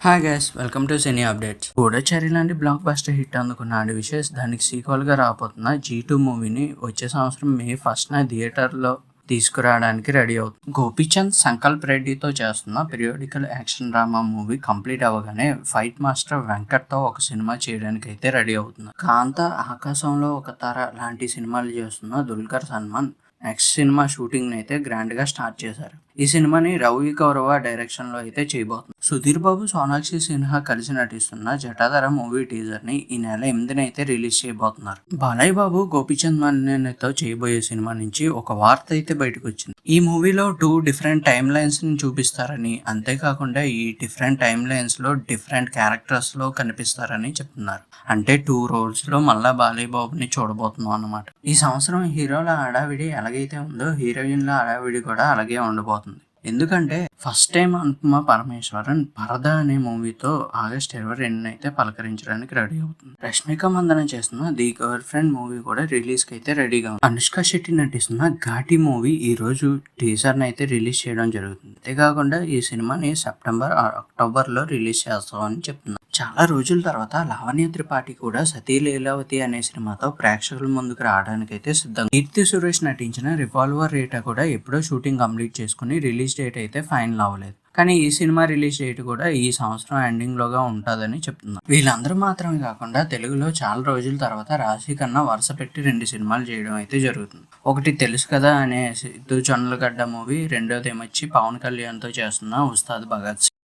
Hi guys, welcome to cine updates. Goodachari లాంటి block buster hit అందుకున్న ఆడి విశేష్ దానికి సీక్వెల్ గా రాబోతున్న G2 మూవీని వచ్చే సంవత్సరం మే 1న థియేటర్లో తీసుకురావడానికి రెడీ అవుతుంది. గోపీచంద్ సంకల్ప్ రెడ్డితో చేస్తున్న periodical action drama movie complete అవ్వగానే ఫైట్ మాస్టర్ వెంకట్తో ఒక సినిమా చేయడానికి అయితే రెడీ అవుతుంది. కాంత, ఆకాశంలో ఒక తార లాంటి సినిమాలు చేస్తున్న Dulquer Salman next cinema shooting అయితే గ్రాండ్ గా స్టార్ట్ చేశారు. ఈ సినిమాని రవి గౌరవ డైరెక్షన్ లో అయితే చేయబోతుంది. సుధీర్ బాబు, సోనాక్షి సిన్హా కలిసి నటిస్తున్న జటాధర మూవీ టీజర్ ని ఈ నెల 8న అయితే రిలీజ్ చేయబోతున్నారు. బాలయ్య బాబు, గోపీచంద్ మన్నేతో చేయబోయే సినిమా నుంచి ఒక వార్త అయితే బయటకు వచ్చింది. ఈ మూవీలో 2 డిఫరెంట్ టైమ్ లైన్స్ ని చూపిస్తారని, అంతేకాకుండా ఈ డిఫరెంట్ టైమ్ లైన్స్ లో డిఫరెంట్ క్యారెక్టర్స్ లో కనిపిస్తారని చెప్తున్నారు. అంటే 2 రోల్స్ లో మళ్ళా బాలయ్య బాబుని చూడబోతున్నాం అన్నమాట. ఈ సంవత్సరం హీరోల హడావిడి ఎలాగైతే ఉందో హీరోయిన్ల హడావిడి కూడా అలాగే ఉండబోతుంది. ఎందుకంటే ఫస్ట్ టైం అనుపమ పరమేశ్వరన్ పరదా అనే మూవీతో ఆగస్ట్ 22న అయితే పలకరించడానికి రెడీ అవుతుంది. రష్మిక మందన చేస్తున్న ది గర్ల్ ఫ్రెండ్ మూవీ కూడా రిలీజ్ కి అయితే రెడీగా ఉంది. అనుష్క శెట్టి నటిస్తున్న ఘాటి మూవీ ఈ రోజు టీజర్ ని అయితే రిలీజ్ చేయడం జరుగుతుంది. అంతేకాకుండా ఈ సినిమాని సెప్టెంబర్, అక్టోబర్ లో రిలీజ్ చేస్తామని చెప్తున్నారు. చాలా రోజుల తర్వాత లావణ్య త్రిపాఠి కూడా సతీ లీలావతి అనే సినిమాతో ప్రేక్షకుల ముందుకు రావడానికి అయితే సిద్ధం. కీర్తి సురేష్ నటించిన రివాల్వర్ రేటా కూడా ఎప్పుడో షూటింగ్ కంప్లీట్ చేసుకుని రిలీజ్ డేట్ అయితే ఫైనల్ అవ్వలేదు. కానీ ఈ సినిమా రిలీజ్ డేట్ కూడా ఈ సంవత్సరం ఎండింగ్ లోగా ఉంటుందని చెప్తున్నారు. వీళ్ళందరూ మాత్రమే కాకుండా తెలుగులో చాలా రోజుల తర్వాత రాశి కన్నా వరుస పెట్టి 2 సినిమాలు చేయడం అయితే జరుగుతుంది. ఒకటి తెలుసు కదా అనే సిద్ధు జొన్నలగడ్డ మూవీ, రెండోది ఏమొచ్చి పవన్ కళ్యాణ్ తో చేస్తున్న ఉస్తాద్ భగత్ సింగ్.